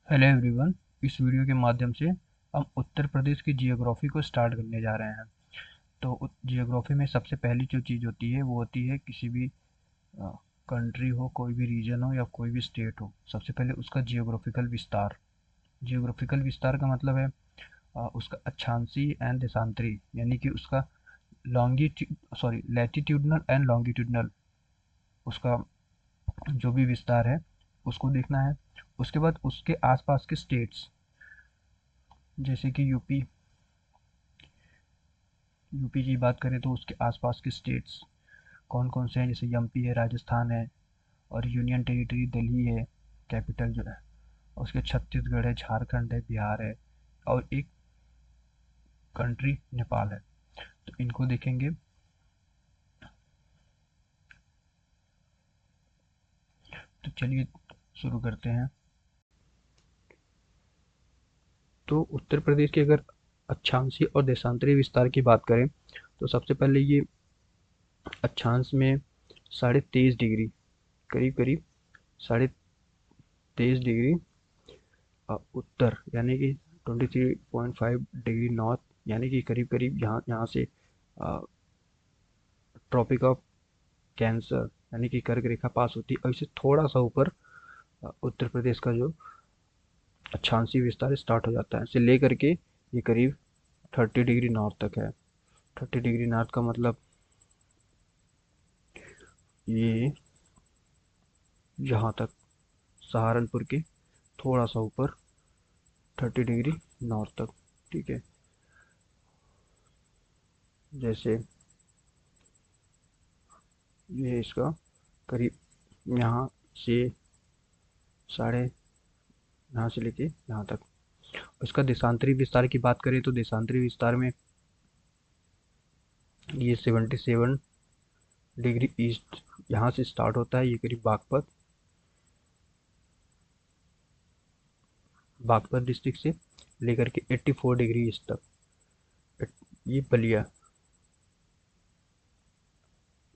Hello everyone. इस video के माध्यम से हम उत्तर प्रदेश की जियोग्राफी को स्टार्ट करने जा रहे हैं। तो जियोग्राफी में सबसे पहली जो चीज़ होती है वो होती है किसी भी कंट्री हो, कोई भी रीजन हो या कोई भी स्टेट हो, सबसे पहले उसका जियोग्राफिकल विस्तार। जियोग्राफिकल विस्तार का मतलब है उसका अक्षांशीय एंड देशांतरी, यानी कि उसका longitude sorry latitudinal and longitudinal, उसका जो भी विस्तार है उसको देखना है। उसके बाद उसके आसपास के स्टेट्स, जैसे कि यूपी की बात करें तो उसके आसपास के स्टेट्स कौन कौन से हैं, जैसे एमपी है, राजस्थान है, और यूनियन टेरिटरी दिल्ली है, कैपिटल जो है। और उसके छत्तीसगढ़ है, झारखंड है, बिहार है, और एक कंट्री नेपाल है। तो इनको देखेंगे। तो चलिए शुरू करते हैं। तो उत्तर प्रदेश के अगर अक्षांशीय और देशांतरी विस्तार की बात करें तो सबसे पहले ये अक्षांश में 23.5 डिग्री, करीब करीब 23.5 डिग्री उत्तर, यानी कि 23.5 डिग्री नॉर्थ, यानी कि करीब करीब यहाँ यहाँ से ट्रॉपिक ऑफ कैंसर यानी कि कर्क रेखा पास होती है, और इससे थोड़ा सा ऊपर उत्तर प्रदेश का जो अक्षांशीय विस्तार स्टार्ट हो जाता है, इसे लेकर के ये करीब 30 डिग्री नॉर्थ तक है। 30 डिग्री नॉर्थ का मतलब ये यहाँ तक, सहारनपुर के थोड़ा सा ऊपर 30 डिग्री नॉर्थ तक। ठीक है, जैसे ये इसका करीब यहाँ से साढ़े, यहाँ से लेके यहाँ तक। इसका देशांतरी विस्तार की बात करें तो देशांतरी विस्तार में ये 77 डिग्री ईस्ट यहाँ से स्टार्ट होता है, ये करीब बागपत बागपत डिस्ट्रिक्ट से लेकर के 84 डिग्री ईस्ट तक, ये बलिया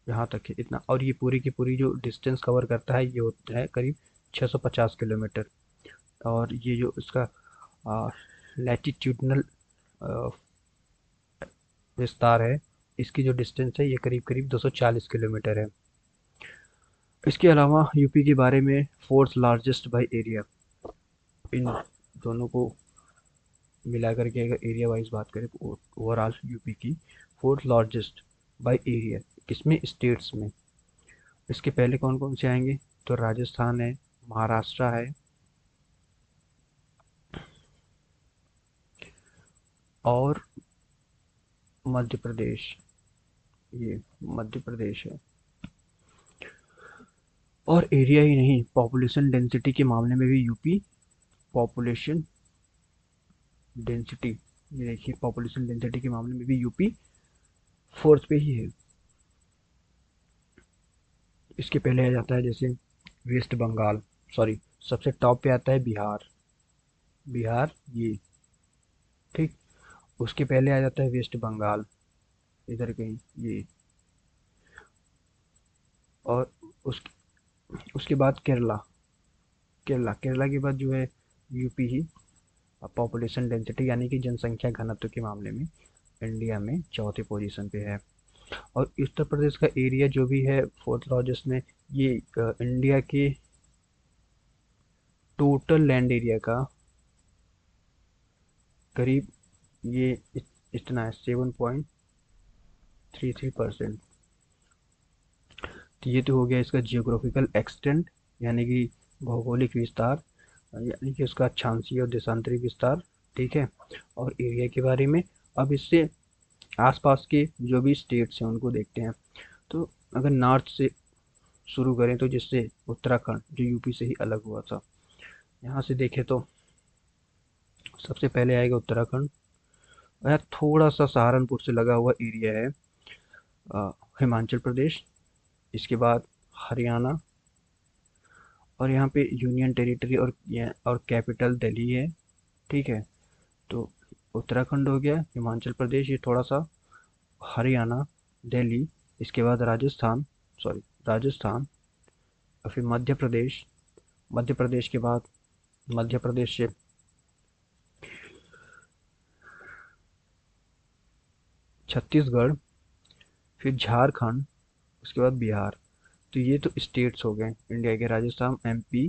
यहाँ तक है इतना। और ये पूरी की पूरी जो डिस्टेंस कवर करता है ये होता है करीब 650 किलोमीटर। और ये जो इसका लैटिट्यूडनल विस्तार है, इसकी जो डिस्टेंस है ये करीब करीब 240 किलोमीटर है। इसके अलावा यूपी के बारे में फोर्थ लार्जेस्ट बाई एरिया, इन दोनों को मिला करके अगर एरिया वाइज बात करें तो ओवरऑल यूपी की फोर्थ लार्जेस्ट बाई एरिया, किसमें, स्टेट्स में। इसके पहले कौन कौन से आएंगे, तो राजस्थान है, महाराष्ट्र है, और मध्य प्रदेश, ये मध्य प्रदेश है। और एरिया ही नहीं, पॉपुलेशन डेंसिटी के मामले में भी यूपी, पॉपुलेशन डेंसिटी, ये देखिए पॉपुलेशन डेंसिटी के मामले में भी यूपी फोर्थ पे ही है। इसके पहले आ जाता है जैसे वेस्ट बंगाल, सॉरी, सबसे टॉप पे आता है बिहार, बिहार ये, ठीक। उसके पहले आ जाता है वेस्ट बंगाल, इधर कहीं ये। और उस उसके बाद केरला, केरला केरला के बाद जो है यूपी ही पॉपुलेशन डेंसिटी यानी कि जनसंख्या घनत्व के मामले में इंडिया में चौथे पोजीशन पे है। और उत्तर प्रदेश का एरिया जो भी है फोर्थ लार्जेस्ट में, ये इंडिया के टोटल लैंड एरिया का करीब ये इतना है, 7.33%। तो ये तो हो गया इसका जियोग्राफिकल एक्सटेंट, यानी कि भौगोलिक विस्तार, यानी कि उसका अक्षांशीय और देशांतरी विस्तार। ठीक है, और एरिया के बारे में। अब इससे आसपास के जो भी स्टेट्स हैं उनको देखते हैं। तो अगर नॉर्थ से शुरू करें तो जिससे उत्तराखंड जो यूपी से ही अलग हुआ था, यहाँ से देखें तो सबसे पहले आएगा उत्तराखंड। यहाँ थोड़ा सा सहारनपुर से लगा हुआ एरिया है हिमाचल प्रदेश। इसके बाद हरियाणा, और यहाँ पे यूनियन टेरिटरी और कैपिटल दिल्ली है। ठीक है, तो उत्तराखंड हो गया, हिमाचल प्रदेश ये थोड़ा सा, हरियाणा, दिल्ली, इसके बाद राजस्थान, सॉरी राजस्थान, और फिर मध्य प्रदेश, मध्य प्रदेश के बाद मध्य प्रदेश से छत्तीसगढ़, फिर झारखंड, उसके बाद बिहार। तो ये तो स्टेट्स हो गए इंडिया के, राजस्थान, एमपी,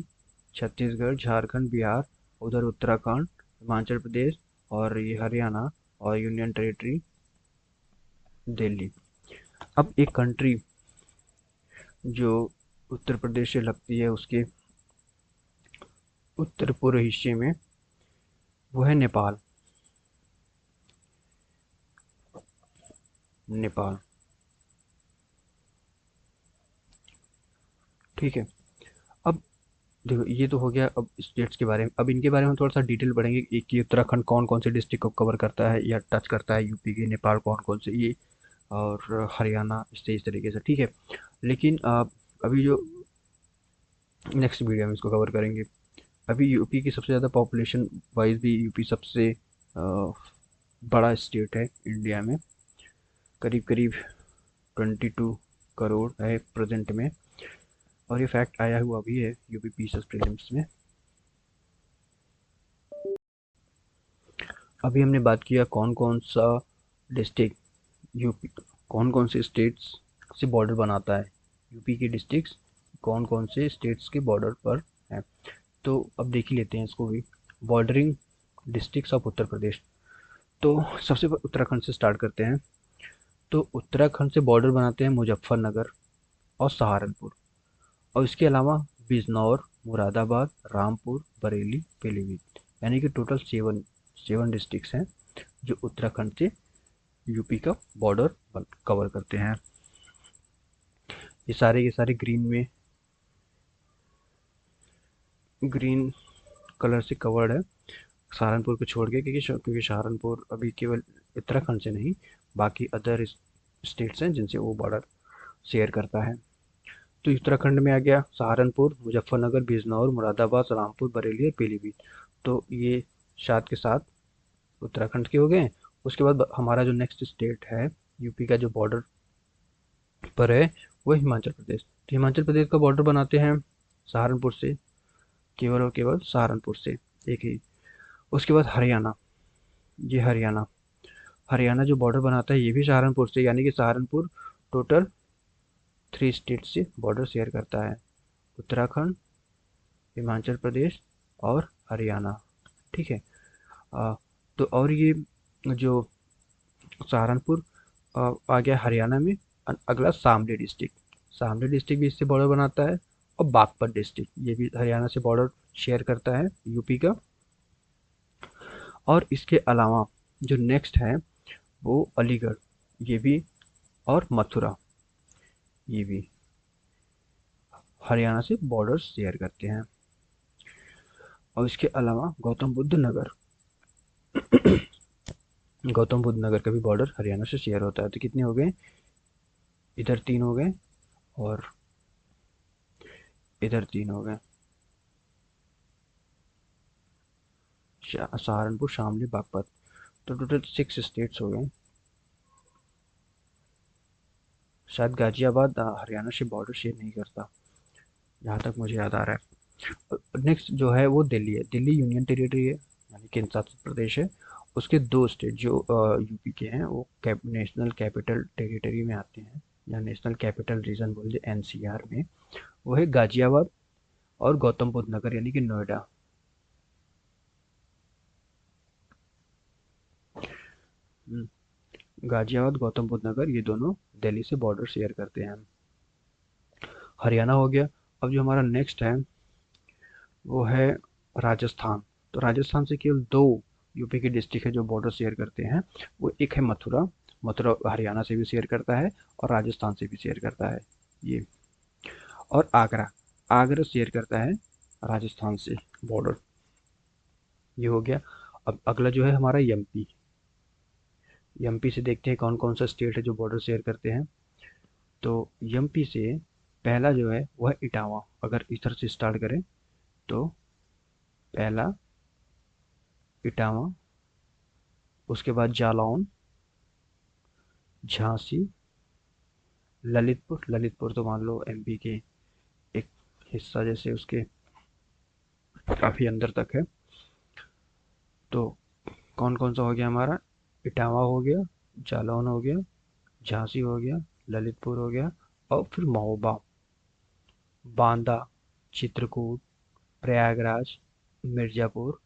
छत्तीसगढ़, झारखंड, बिहार, उधर उत्तराखंड, हिमाचल प्रदेश, और ये हरियाणा, और यूनियन टेरिटरी दिल्ली। अब एक कंट्री जो उत्तर प्रदेश से लगती है, उसके उत्तर पूर्व हिस्से में, वो है नेपाल। नेपाल, ठीक है। अब देखो, ये तो हो गया अब स्टेट्स के बारे में। अब इनके बारे में थोड़ा सा डिटेल बढ़ेंगे, एक कि उत्तराखंड कौन कौन से डिस्ट्रिक्ट को कवर करता है या टच करता है यूपी के, नेपाल कौन कौन से, ये, और हरियाणा, इस तरीके से, ठीक है। लेकिन अभी जो नेक्स्ट वीडियो में इसको कवर करेंगे। अभी यूपी की सबसे ज़्यादा पॉपुलेशन वाइज भी यूपी सबसे बड़ा स्टेट है इंडिया में, करीब करीब 22 करोड़ है प्रेजेंट में। और ये फैक्ट आया हुआ भी है यूपी पीसीएस प्रीलिम्स में। अभी हमने बात किया कौन कौन सा डिस्ट्रिक्ट यूपी, कौन कौन से स्टेट्स से बॉर्डर बनाता है, यूपी के डिस्ट्रिक्ट्स कौन कौन से स्टेट्स के बॉर्डर पर हैं। तो अब देख ही लेते हैं इसको भी। Bordering districts of Uttar Pradesh. तो सबसे उत्तराखंड से स्टार्ट करते हैं। तो उत्तराखंड से बॉर्डर बनाते हैं मुजफ्फरनगर और सहारनपुर, और इसके अलावा बिजनौर, मुरादाबाद, रामपुर, बरेली, पीलीभीत, यानी कि टोटल सेवन सेवन डिस्ट्रिक्ट्स हैं जो उत्तराखंड से यूपी का बॉर्डर कवर करते हैं। ये सारे के सारे ग्रीन कलर से कवर्ड है, सहारनपुर को छोड़ के, क्योंकि सहारनपुर अभी केवल उत्तराखंड से नहीं, बाकी अदर स्टेट्स हैं जिनसे वो बॉर्डर शेयर करता है। तो उत्तराखंड में आ गया सहारनपुर, मुजफ्फरनगर, बिजनौर, मुरादाबाद, रामपुर, बरेली और पीलीभीत। तो ये सात के साथ उत्तराखंड के हो गए। उसके बाद हमारा जो नेक्स्ट स्टेट है यूपी का, जो बॉर्डर पर है, वो हिमाचल प्रदेश। तो हिमाचल प्रदेश का बॉर्डर बनाते हैं सहारनपुर से, केवल और केवल सहारनपुर से, एक ही। उसके बाद हरियाणा, ये हरियाणा, हरियाणा जो बॉर्डर बनाता है ये भी सहारनपुर से, यानी कि सहारनपुर टोटल 3 स्टेट से बॉर्डर शेयर करता है, उत्तराखंड, हिमाचल प्रदेश और हरियाणा, ठीक है। आ, तो और ये जो सहारनपुर आ गया हरियाणा में। अगला शामली डिस्ट्रिक्ट, शामली डिस्ट्रिक्ट भी इससे बॉर्डर बनाता है। और बागपत डिस्ट्रिक्ट, ये भी हरियाणा से बॉर्डर शेयर करता है यूपी का। और इसके अलावा जो नेक्स्ट है वो अलीगढ़, ये भी, और मथुरा, ये भी हरियाणा से बॉर्डर शेयर करते हैं। और इसके अलावा गौतम बुद्ध नगर, गौतम बुद्ध नगर का भी बॉर्डर हरियाणा से शेयर होता है। तो कितने हो गए, इधर 3 हो गए और इधर 3 हो गए, सहारनपुर, शामली, बागपत। तो टोटल 6 स्टेट्स हो गए। शायद गाजियाबाद हरियाणा से बॉर्डर शेयर नहीं करता, जहाँ तक मुझे याद आ रहा है। नेक्स्ट जो है वो दिल्ली है। दिल्ली यूनियन टेरिटरी है, यानी केंद्र शासित प्रदेश है। उसके 2 स्टेट जो यूपी के हैं वो नेशनल कैपिटल टेरिटरी में आते हैं, या नेशनल कैपिटल रीजन बोलते हैं, एनसीआर में। वो है गाजियाबाद और गौतम बुद्ध नगर, यानी कि नोएडा। हम्म, गाजियाबाद, गौतम बुद्ध नगर, ये दोनों दिल्ली से बॉर्डर शेयर करते हैं। हरियाणा हो गया। अब जो हमारा नेक्स्ट है वो है राजस्थान। तो राजस्थान से केवल 2 यूपी के डिस्ट्रिक्ट है जो बॉर्डर शेयर करते हैं। वो एक है मथुरा, मथुरा हरियाणा से भी शेयर करता है और राजस्थान से भी शेयर करता है, ये। और आगरा, आगरा शेयर करता है राजस्थान से बॉर्डर, ये हो गया। अब अगला जो है हमारा एमपी। एमपी से देखते हैं कौन कौन सा स्टेट है जो बॉर्डर शेयर करते हैं। तो एमपी से पहला जो है वह है इटावा। अगर इधर से स्टार्ट करें तो पहला इटावा, उसके बाद जालौन, झांसी, ललितपुर। ललितपुर तो मान लो एमपी के एक हिस्सा जैसे उसके काफ़ी अंदर तक है। तो कौन कौन सा हो गया हमारा, इटावा हो गया, जालौन हो गया, झांसी हो गया, ललितपुर हो गया, और फिर महोबा, बांदा, चित्रकूट, प्रयागराज, मिर्ज़ापुर,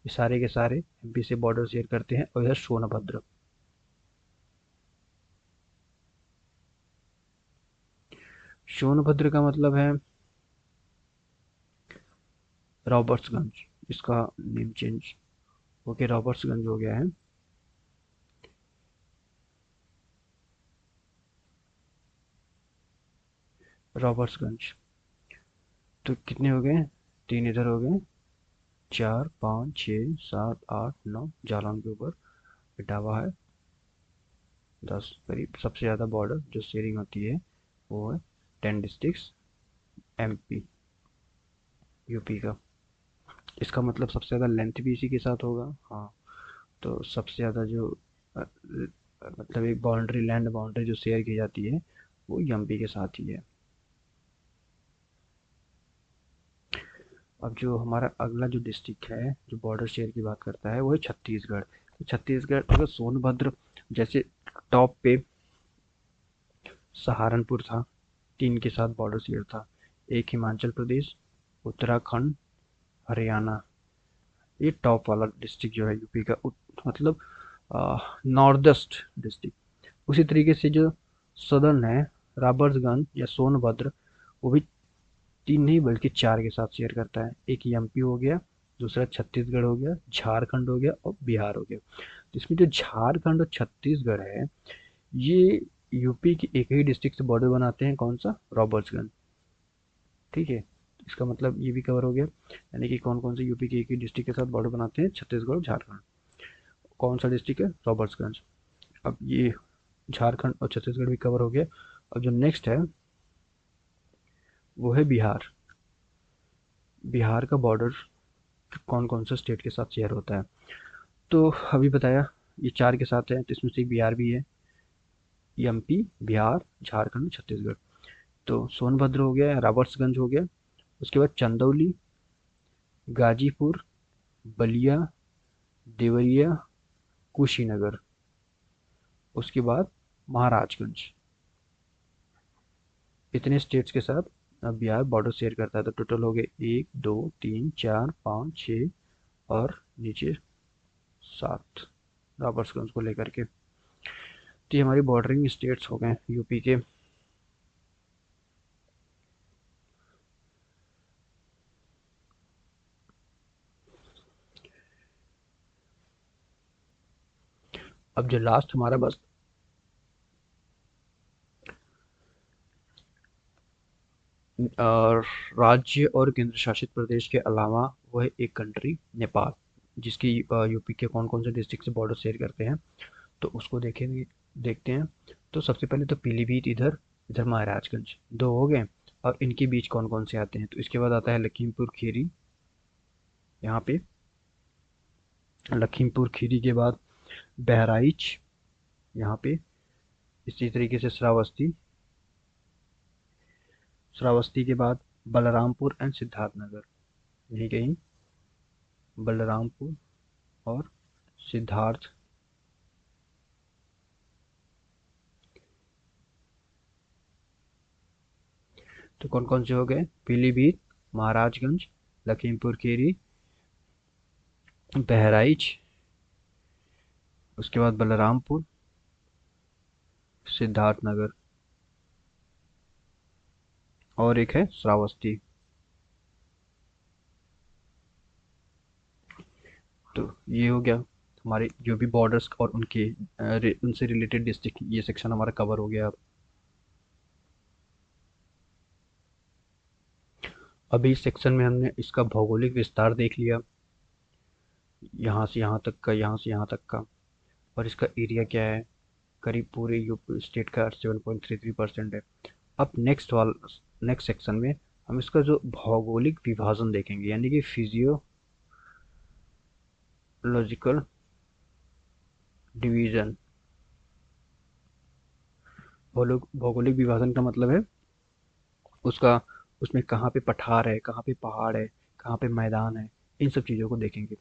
ये सारे के सारे एमपी से बॉर्डर शेयर करते हैं। और इधर सोनभद्र। सोनभद्र का मतलब है रॉबर्ट्सगंज, इसका नेम चेंज होके रॉबर्ट्सगंज हो गया है। रॉबर्ट्सगंज। तो कितने हो गए, तीन इधर हो गए, चार पाँच छः सात आठ नौ, जालौन के ऊपर इटावा है, 10 करीब। सबसे ज़्यादा बॉर्डर जो शेयरिंग होती है वो है 10 डिस्ट्रिक्ट्स, एमपी, यूपी का। इसका मतलब सबसे ज़्यादा लेंथ भी इसी के साथ होगा। हाँ, तो सबसे ज़्यादा जो मतलब एक बाउंड्री, लैंड बाउंड्री जो शेयर की जाती है वो एमपी के साथ ही है। अब जो हमारा अगला जो डिस्ट्रिक्ट है जो बॉर्डर शेयर की बात करता है वो है छत्तीसगढ़। तो छत्तीसगढ़ अगर सोनभद्र जैसे टॉप पे सहारनपुर था, तीन के साथ बॉर्डर शेयर था, एक हिमाचल प्रदेश, उत्तराखंड, हरियाणा, ये टॉप वाला डिस्ट्रिक्ट जो है यूपी का, मतलब नॉर्दस्ट डिस्ट्रिक्ट। उसी तरीके से जो सदर्न है, राबर्ट्सगंज या सोनभद्र, वो भी तीन नहीं बल्कि चार के साथ शेयर करता है। एक एमपी हो गया, दूसरा छत्तीसगढ़ हो गया, झारखंड हो गया और बिहार हो गया। तो इसमें जो झारखंड और छत्तीसगढ़ है, ये यूपी की एक ही डिस्ट्रिक्ट से बॉर्डर बनाते हैं, कौन सा, रॉबर्ट्सगंज। ठीक है, इसका मतलब ये भी कवर हो गया। यानी कि कौन कौन से यूपी के एक ही डिस्ट्रिक्ट के साथ बॉर्डर बनाते हैं, छत्तीसगढ़ और झारखंड। कौन सा डिस्ट्रिक्ट है, रॉबर्ट्सगंज। अब ये झारखंड और छत्तीसगढ़ भी कवर हो गया। अब जो नेक्स्ट है वो है बिहार। बिहार का बॉर्डर कौन कौन से स्टेट के साथ शेयर होता है, तो अभी बताया ये चार के साथ है, तो इसमें से बिहार भी है। एमपी, बिहार, झारखंड, छत्तीसगढ़। तो सोनभद्र हो गया, रॉबर्ट्सगंज हो गया, उसके बाद चंदौली, गाजीपुर, बलिया, देवरिया, कुशीनगर, उसके बाद महाराजगंज। इतने स्टेट्स के साथ अब बिहार बॉर्डर शेयर करता है। तो टोटल हो गए 1 2 3 4 5 6 और नीचे 7, रॉबर्ट्सगंज को लेकर के। तो ये हमारी बॉर्डरिंग स्टेट्स हो गए यूपी के। अब जो लास्ट हमारा बस राज्य और केंद्र शासित प्रदेश के अलावा वह एक कंट्री नेपाल, जिसकी यूपी के कौन कौन से डिस्ट्रिक्ट से बॉर्डर शेयर करते हैं, तो उसको देखेंगे, देखते हैं। तो सबसे पहले तो पीलीभीत इधर, इधर महाराजगंज, दो हो गए। और इनके बीच कौन कौन से आते हैं, तो इसके बाद आता है लखीमपुर खीरी, यहाँ पे लखीमपुर खीरी के बाद बहराइच, यहाँ पे इसी तरीके से श्रावस्ती, श्रावस्ती के बाद बलरामपुर एंड सिद्धार्थनगर, यही कहीं बलरामपुर और सिद्धार्थ। तो कौन कौन से हो गए, पीलीभीत, महाराजगंज, लखीमपुर खीरी, बहराइच, उसके बाद बलरामपुर, सिद्धार्थनगर, और एक है श्रावस्ती। तो ये हो गया हमारे जो भी बॉर्डर्स और उनके उनसे रिलेटेड डिस्ट्रिक्ट, ये सेक्शन हमारा कवर हो गया। अभी इस सेक्शन में हमने इसका भौगोलिक विस्तार देख लिया, यहाँ से यहाँ तक का, यहाँ से यहाँ तक का, और इसका एरिया क्या है, करीब पूरे यूपी स्टेट का 7.33% है। अब नेक्स्ट सेक्शन में हम इसका जो भौगोलिक विभाजन देखेंगे, यानी कि फिजियोलॉजिकल डिवीजन। भौगोलिक विभाजन का मतलब है उसका, उसमें कहाँ पे पठार है, कहाँ पे पहाड़ है, कहाँ पे मैदान है, इन सब चीज़ों को देखेंगे।